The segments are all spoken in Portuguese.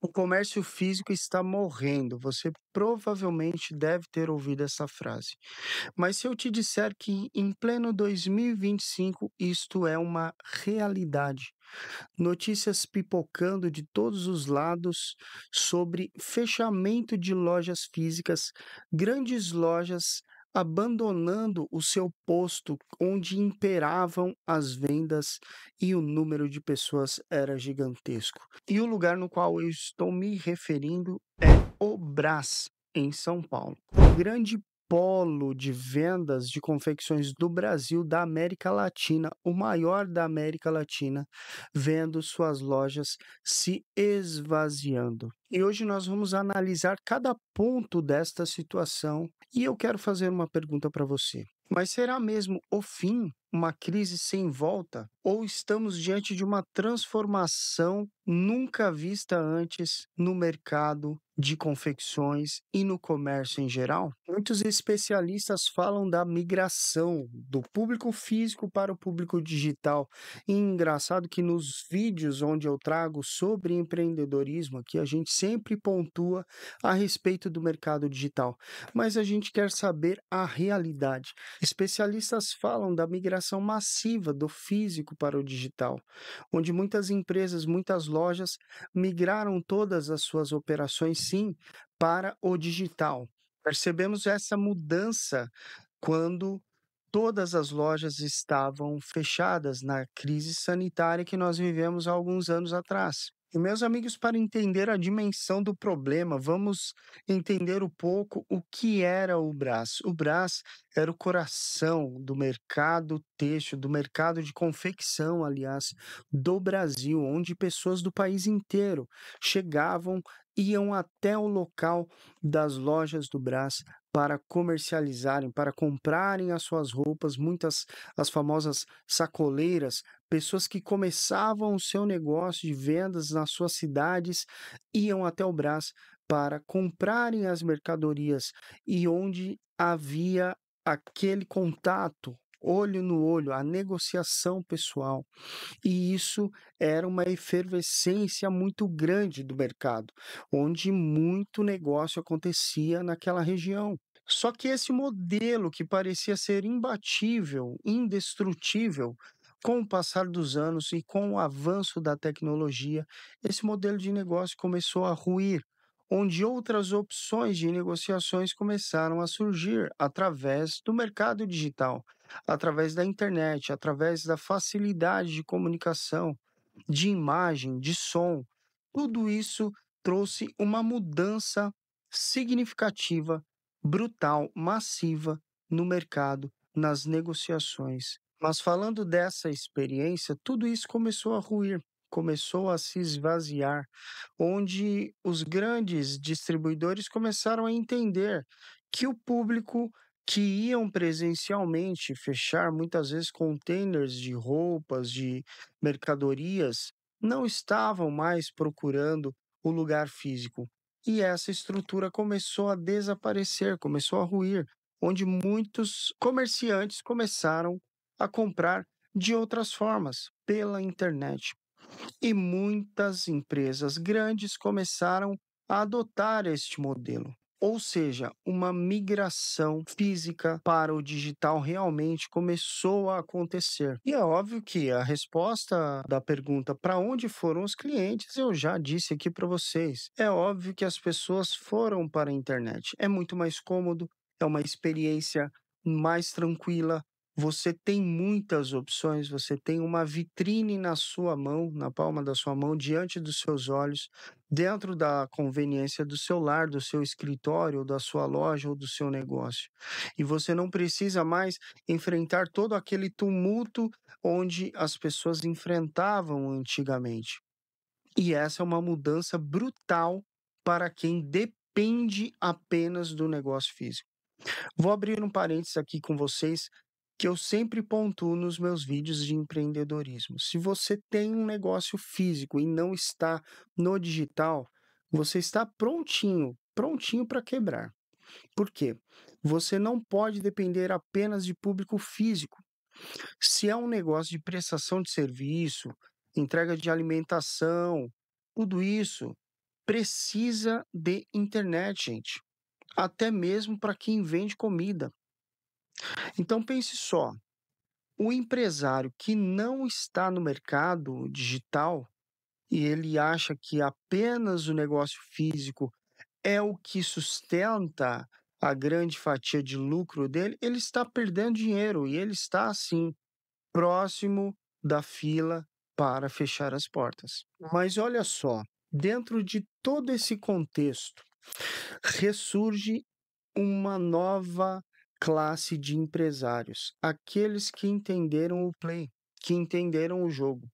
O comércio físico está morrendo. Você provavelmente deve ter ouvido essa frase. Mas se eu te disser que em pleno 2025 isto é uma realidade, notícias pipocando de todos os lados sobre fechamento de lojas físicas, grandes lojas abandonando o seu posto onde imperavam as vendas e o número de pessoas era gigantesco. E o lugar no qual eu estou me referindo é o Brás, em São Paulo. O grande polo de vendas de confecções do Brasil, da América Latina, o maior da América Latina, vendo suas lojas se esvaziando. E hoje nós vamos analisar cada ponto desta situação e eu quero fazer uma pergunta para você. Mas será mesmo o fim, uma crise sem volta? Ou estamos diante de uma transformação nunca vista antes no mercado de confecções e no comércio em geral? Muitos especialistas falam da migração do público físico para o público digital. E engraçado que nos vídeos onde eu trago sobre empreendedorismo, aqui a gente sempre pontua a respeito do mercado digital, mas a gente quer saber a realidade. Especialistas falam da migração massiva do físico para o digital, onde muitas empresas, muitas lojas migraram todas as suas operações, sim, para o digital. Percebemos essa mudança quando todas as lojas estavam fechadas na crise sanitária que nós vivemos há alguns anos atrás. E, meus amigos, para entender a dimensão do problema, vamos entender um pouco o que era o Brás. O Brás era o coração do mercado têxtil, do mercado de confecção, aliás, do Brasil, onde pessoas do país inteiro chegavam, iam até o local das lojas do Brás para comercializarem, para comprarem as suas roupas, muitas as famosas sacoleiras, pessoas que começavam o seu negócio de vendas nas suas cidades, iam até o Brás para comprarem as mercadorias e onde havia aquele contato, olho no olho, a negociação pessoal. E isso era uma efervescência muito grande do mercado, onde muito negócio acontecia naquela região. Só que esse modelo que parecia ser imbatível, indestrutível, com o passar dos anos e com o avanço da tecnologia, esse modelo de negócio começou a ruir, onde outras opções de negociações começaram a surgir através do mercado digital, através da internet, através da facilidade de comunicação, de imagem, de som. Tudo isso trouxe uma mudança significativa, brutal, massiva no mercado, nas negociações. Mas falando dessa experiência, tudo isso começou a ruir, começou a se esvaziar, onde os grandes distribuidores começaram a entender que o público que iam presencialmente fechar muitas vezes containers de roupas, de mercadorias, não estavam mais procurando o lugar físico. E essa estrutura começou a desaparecer, começou a ruir, onde muitos comerciantes começaram a comprar de outras formas, pela internet. E muitas empresas grandes começaram a adotar este modelo. Ou seja, uma migração física para o digital realmente começou a acontecer. E é óbvio que a resposta da pergunta para onde foram os clientes, eu já disse aqui para vocês. É óbvio que as pessoas foram para a internet. É muito mais cômodo, é uma experiência mais tranquila, você tem muitas opções, você tem uma vitrine na sua mão, na palma da sua mão, diante dos seus olhos, dentro da conveniência do seu lar, do seu escritório, ou da sua loja ou do seu negócio. E você não precisa mais enfrentar todo aquele tumulto onde as pessoas enfrentavam antigamente. E essa é uma mudança brutal para quem depende apenas do negócio físico. Vou abrir um parênteses aqui com vocês que eu sempre pontuo nos meus vídeos de empreendedorismo. Se você tem um negócio físico e não está no digital, você está prontinho, prontinho para quebrar. Por quê? Você não pode depender apenas de público físico. Se é um negócio de prestação de serviço, entrega de alimentação, tudo isso precisa de internet, gente. Até mesmo para quem vende comida. Então pense só, o empresário que não está no mercado digital e ele acha que apenas o negócio físico é o que sustenta a grande fatia de lucro dele, ele está perdendo dinheiro e ele está, assim, próximo da fila para fechar as portas. Mas olha só, dentro de todo esse contexto, ressurge uma nova classe de empresários, aqueles que entenderam o play, que entenderam o jogo.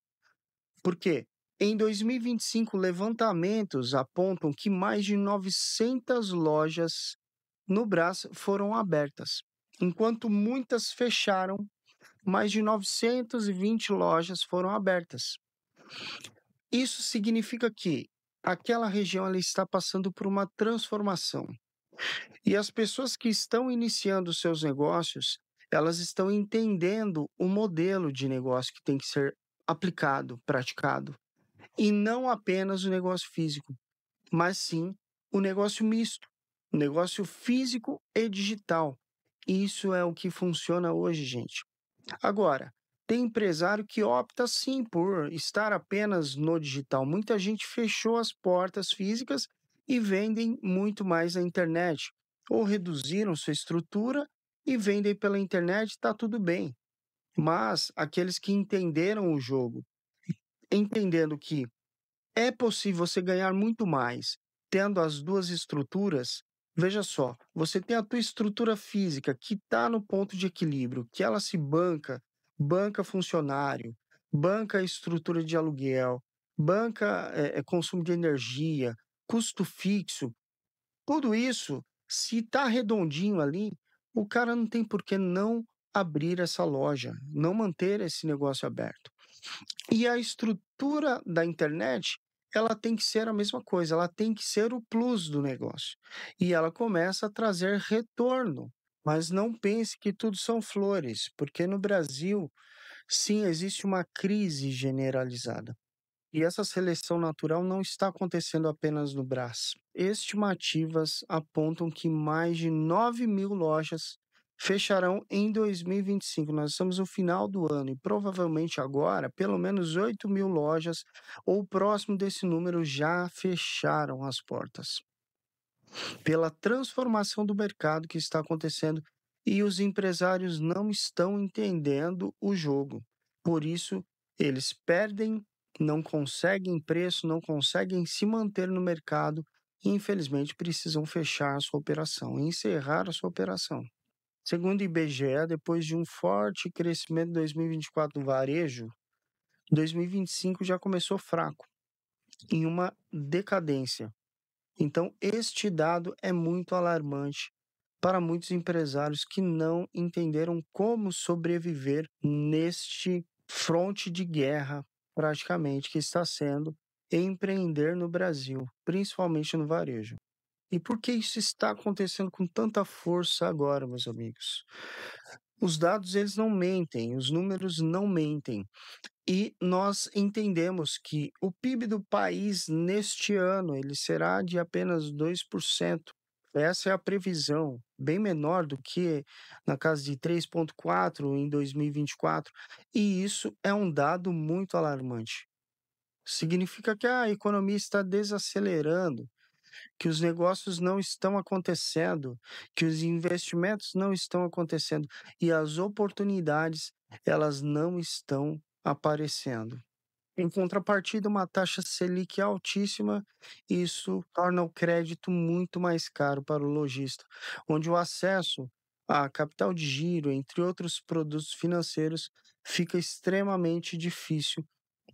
Por quê? Em 2025, levantamentos apontam que mais de 900 lojas no Brás foram abertas, enquanto muitas fecharam, mais de 920 lojas foram abertas. Isso significa que aquela região ela está passando por uma transformação. E as pessoas que estão iniciando seus negócios, elas estão entendendo o modelo de negócio que tem que ser aplicado, praticado. E não apenas o negócio físico, mas sim o negócio misto, o negócio físico e digital. Isso é o que funciona hoje, gente. Agora, tem empresário que opta sim por estar apenas no digital. Muita gente fechou as portas físicas e vendem muito mais na internet, ou reduziram sua estrutura e vendem pela internet, está tudo bem. Mas aqueles que entenderam o jogo, entendendo que é possível você ganhar muito mais tendo as duas estruturas. Veja só, você tem a tua estrutura física que está no ponto de equilíbrio, que ela se banca, banca funcionário, banca a estrutura de aluguel, banca consumo de energia, custo fixo. Tudo isso, se está redondinho ali, o cara não tem por que não abrir essa loja, não manter esse negócio aberto. E a estrutura da internet, ela tem que ser a mesma coisa, ela tem que ser o plus do negócio. E ela começa a trazer retorno. Mas não pense que tudo são flores, porque no Brasil, sim, existe uma crise generalizada. E essa seleção natural não está acontecendo apenas no Brás. Estimativas apontam que mais de 9.000 lojas fecharão em 2025. Nós estamos no final do ano e provavelmente agora, pelo menos 8.000 lojas ou próximo desse número já fecharam as portas. Pela transformação do mercado que está acontecendo e os empresários não estão entendendo o jogo. Por isso, eles perdem, não conseguem preço, não conseguem se manter no mercado e, infelizmente, precisam fechar a sua operação, encerrar a sua operação. Segundo o IBGE, depois de um forte crescimento em 2024 no varejo, 2025 já começou fraco, em uma decadência. Então, este dado é muito alarmante para muitos empresários que não entenderam como sobreviver neste fronte de guerra, praticamente, que está sendo empreender no Brasil, principalmente no varejo. E por que isso está acontecendo com tanta força agora, meus amigos? Os dados eles não mentem, os números não mentem. E nós entendemos que o PIB do país neste ano ele será de apenas 2%. Essa é a previsão, bem menor do que na casa de 3,4% em 2024. E isso é um dado muito alarmante. Significa que a economia está desacelerando, que os negócios não estão acontecendo, que os investimentos não estão acontecendo e as oportunidades elas não estão aparecendo. Em contrapartida, uma taxa Selic altíssima, isso torna o crédito muito mais caro para o lojista, onde o acesso a capital de giro, entre outros produtos financeiros, fica extremamente difícil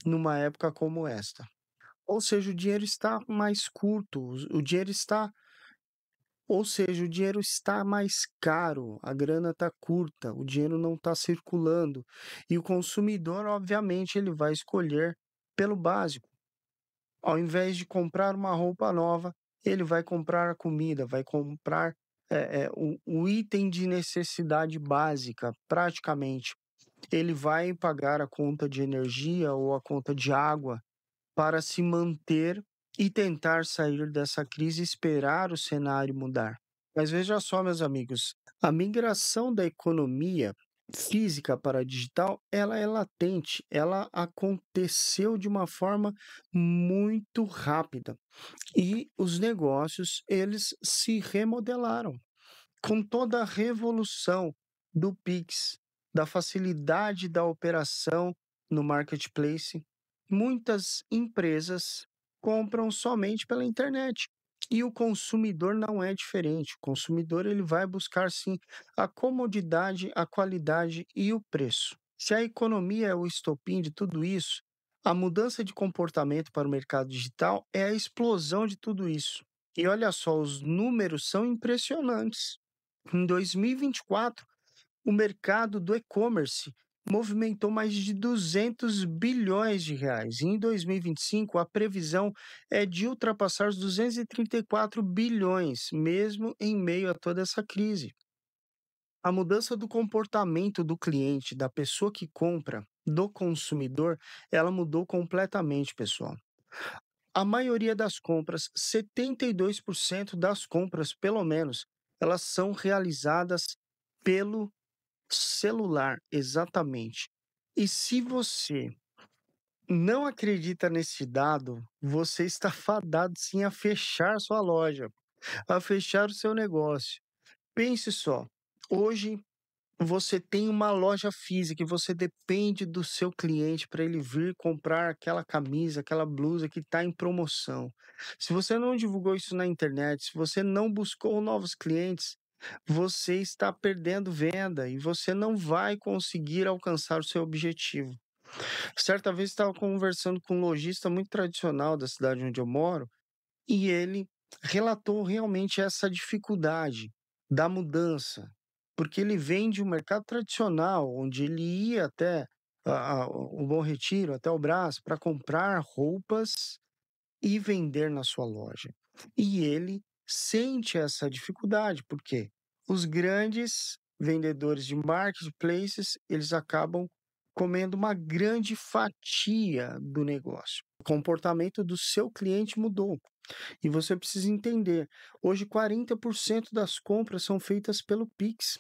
numa época como esta. Ou seja, o dinheiro está mais curto, o dinheiro está, ou seja, o dinheiro está mais caro, a grana está curta, o dinheiro não está circulando. E o consumidor, obviamente, ele vai escolher pelo básico. Ao invés de comprar uma roupa nova, ele vai comprar a comida, vai comprar o item de necessidade básica, praticamente. Ele vai pagar a conta de energia ou a conta de água para se manter e tentar sair dessa crise e esperar o cenário mudar. Mas veja só, meus amigos, a migração da economia física para a digital, ela é latente, ela aconteceu de uma forma muito rápida e os negócios, eles se remodelaram com toda a revolução do Pix, da facilidade da operação no marketplace, muitas empresas compram somente pela internet. E o consumidor não é diferente. O consumidor ele vai buscar sim a comodidade, a qualidade e o preço. Se a economia é o estopim de tudo isso, a mudança de comportamento para o mercado digital é a explosão de tudo isso. E olha só, os números são impressionantes. Em 2024, o mercado do e-commerce movimentou mais de 200 bilhões de reais. E em 2025, a previsão é de ultrapassar os 234 bilhões, mesmo em meio a toda essa crise. A mudança do comportamento do cliente, da pessoa que compra, do consumidor, ela mudou completamente, pessoal. A maioria das compras, 72% das compras, pelo menos, elas são realizadas pelo celular, exatamente. E se você não acredita nesse dado, você está fadado sim a fechar sua loja, a fechar o seu negócio. Pense só, hoje você tem uma loja física e você depende do seu cliente para ele vir comprar aquela camisa, aquela blusa que está em promoção. Se você não divulgou isso na internet, se você não buscou novos clientes, você está perdendo venda e você não vai conseguir alcançar o seu objetivo. Certa vez estava conversando com um lojista muito tradicional da cidade onde eu moro e ele relatou realmente essa dificuldade da mudança, porque ele vem de um mercado tradicional, onde ele ia até o Bom Retiro, até o Brás, para comprar roupas e vender na sua loja. E ele sente essa dificuldade, porque os grandes vendedores de marketplaces, eles acabam comendo uma grande fatia do negócio. O comportamento do seu cliente mudou. E você precisa entender, hoje 40% das compras são feitas pelo Pix.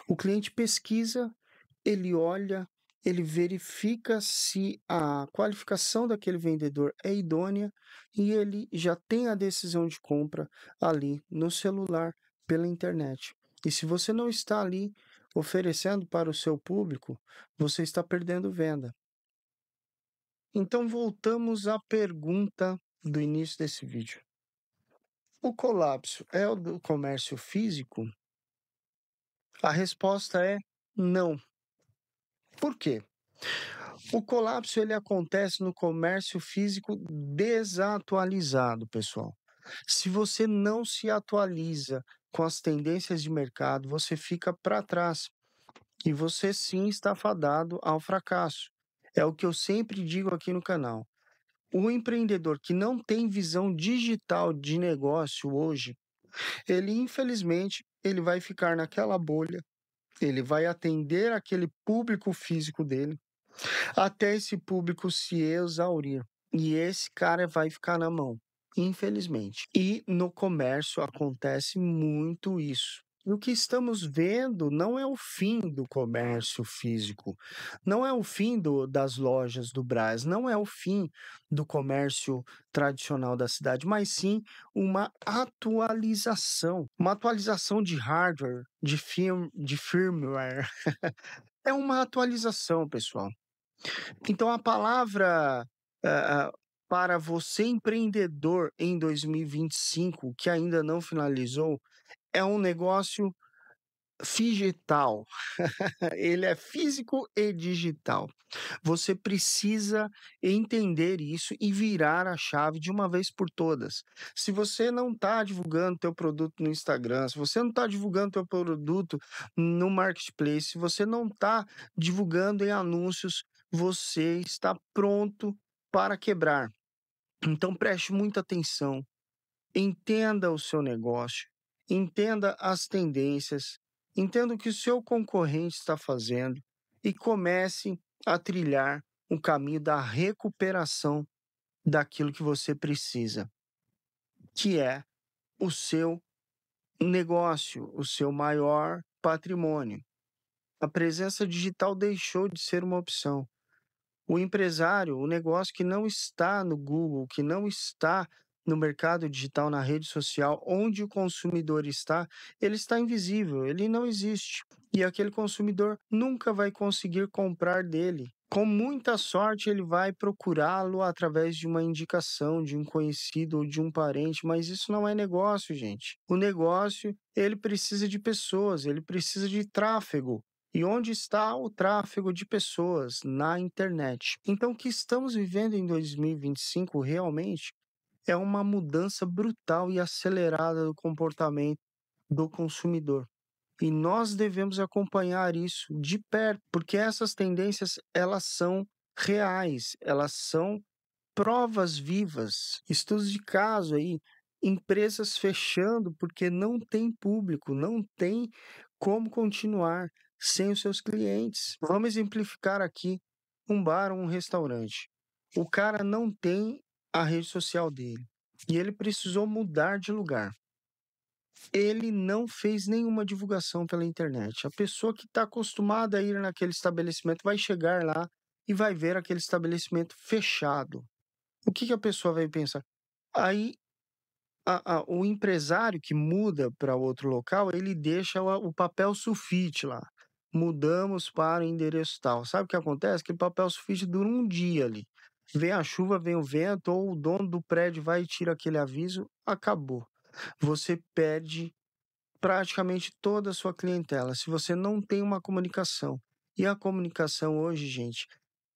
O cliente pesquisa, ele olha, ele verifica se a qualificação daquele vendedor é idônea e ele já tem a decisão de compra ali no celular, pela internet. E se você não está ali oferecendo para o seu público, você está perdendo venda. Então voltamos à pergunta do início desse vídeo. O colapso é o do comércio físico? A resposta é não. Por quê? O colapso ele acontece no comércio físico desatualizado, pessoal. Se você não se atualiza com as tendências de mercado, você fica para trás e você sim está fadado ao fracasso. É o que eu sempre digo aqui no canal. O empreendedor que não tem visão digital de negócio hoje, ele infelizmente ele vai ficar naquela bolha, ele vai atender aquele público físico dele, até esse público se exaurir. E esse cara vai ficar na mão, infelizmente. E no comércio acontece muito isso. E o que estamos vendo não é o fim do comércio físico, não é o fim das lojas do Brás, não é o fim do comércio tradicional da cidade, mas sim uma atualização de hardware, de firmware. É uma atualização, pessoal. Então, a palavra para você, empreendedor, em 2025, que ainda não finalizou, é um negócio digital. Ele é físico e digital. Você precisa entender isso e virar a chave de uma vez por todas. Se você não está divulgando teu produto no Instagram, se você não está divulgando teu produto no Marketplace, se você não está divulgando em anúncios, você está pronto para quebrar. Então preste muita atenção, entenda o seu negócio, entenda as tendências, entenda o que o seu concorrente está fazendo e comece a trilhar o caminho da recuperação daquilo que você precisa, que é o seu negócio, o seu maior patrimônio. A presença digital deixou de ser uma opção. O empresário, o negócio que não está no Google, que não está no mercado digital, na rede social, onde o consumidor está, ele está invisível, ele não existe. E aquele consumidor nunca vai conseguir comprar dele. Com muita sorte, ele vai procurá-lo através de uma indicação de um conhecido ou de um parente, mas isso não é negócio, gente. O negócio, ele precisa de pessoas, ele precisa de tráfego. E onde está o tráfego de pessoas? Na internet. Então, o que estamos vivendo em 2025 realmente é uma mudança brutal e acelerada do comportamento do consumidor. E nós devemos acompanhar isso de perto, porque essas tendências, elas são reais, elas são provas vivas, estudos de caso aí, empresas fechando porque não tem público, não tem como continuar sem os seus clientes. Vamos exemplificar aqui um bar ou um restaurante. O cara não tem a rede social dele e ele precisou mudar de lugar. Ele não fez nenhuma divulgação pela internet. A pessoa que está acostumada a ir naquele estabelecimento vai chegar lá e vai ver aquele estabelecimento fechado. O que a pessoa vai pensar? Aí, o empresário que muda para outro local, ele deixa o papel sulfite lá. Mudamos para o endereço tal. Sabe o que acontece? Que o papel sulfite dura um dia ali. Vem a chuva, vem o vento, ou o dono do prédio vai e tira aquele aviso, acabou. Você perde praticamente toda a sua clientela se você não tem uma comunicação. E a comunicação hoje, gente,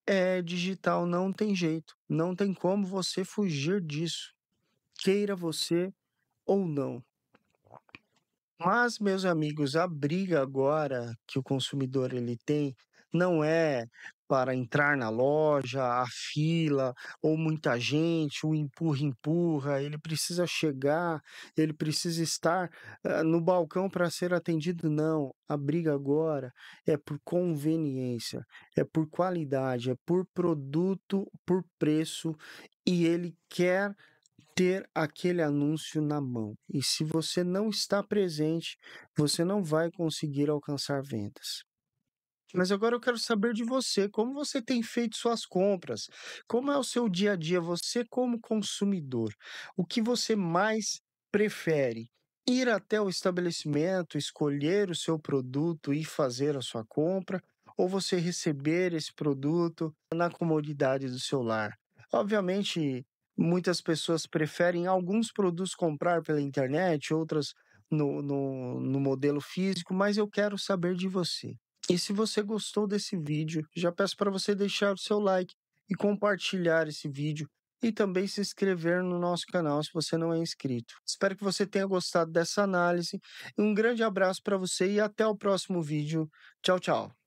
é digital, não tem jeito, não tem como você fugir disso, queira você ou não. Mas, meus amigos, a briga agora que o consumidor ele tem não é para entrar na loja, a fila ou muita gente, o empurra-empurra, ele precisa chegar, ele precisa estar no balcão para ser atendido, não. A briga agora é por conveniência, é por qualidade, é por produto, por preço, e ele quer ter aquele anúncio na mão. E se você não está presente, você não vai conseguir alcançar vendas. Mas agora eu quero saber de você, como você tem feito suas compras? Como é o seu dia a dia, você como consumidor? O que você mais prefere? Ir até o estabelecimento, escolher o seu produto e fazer a sua compra? Ou você receber esse produto na comodidade do seu lar? Obviamente, muitas pessoas preferem alguns produtos comprar pela internet, outras no modelo físico, mas eu quero saber de você. E se você gostou desse vídeo, já peço para você deixar o seu like e compartilhar esse vídeo e também se inscrever no nosso canal se você não é inscrito. Espero que você tenha gostado dessa análise. Um grande abraço para você e até o próximo vídeo. Tchau, tchau.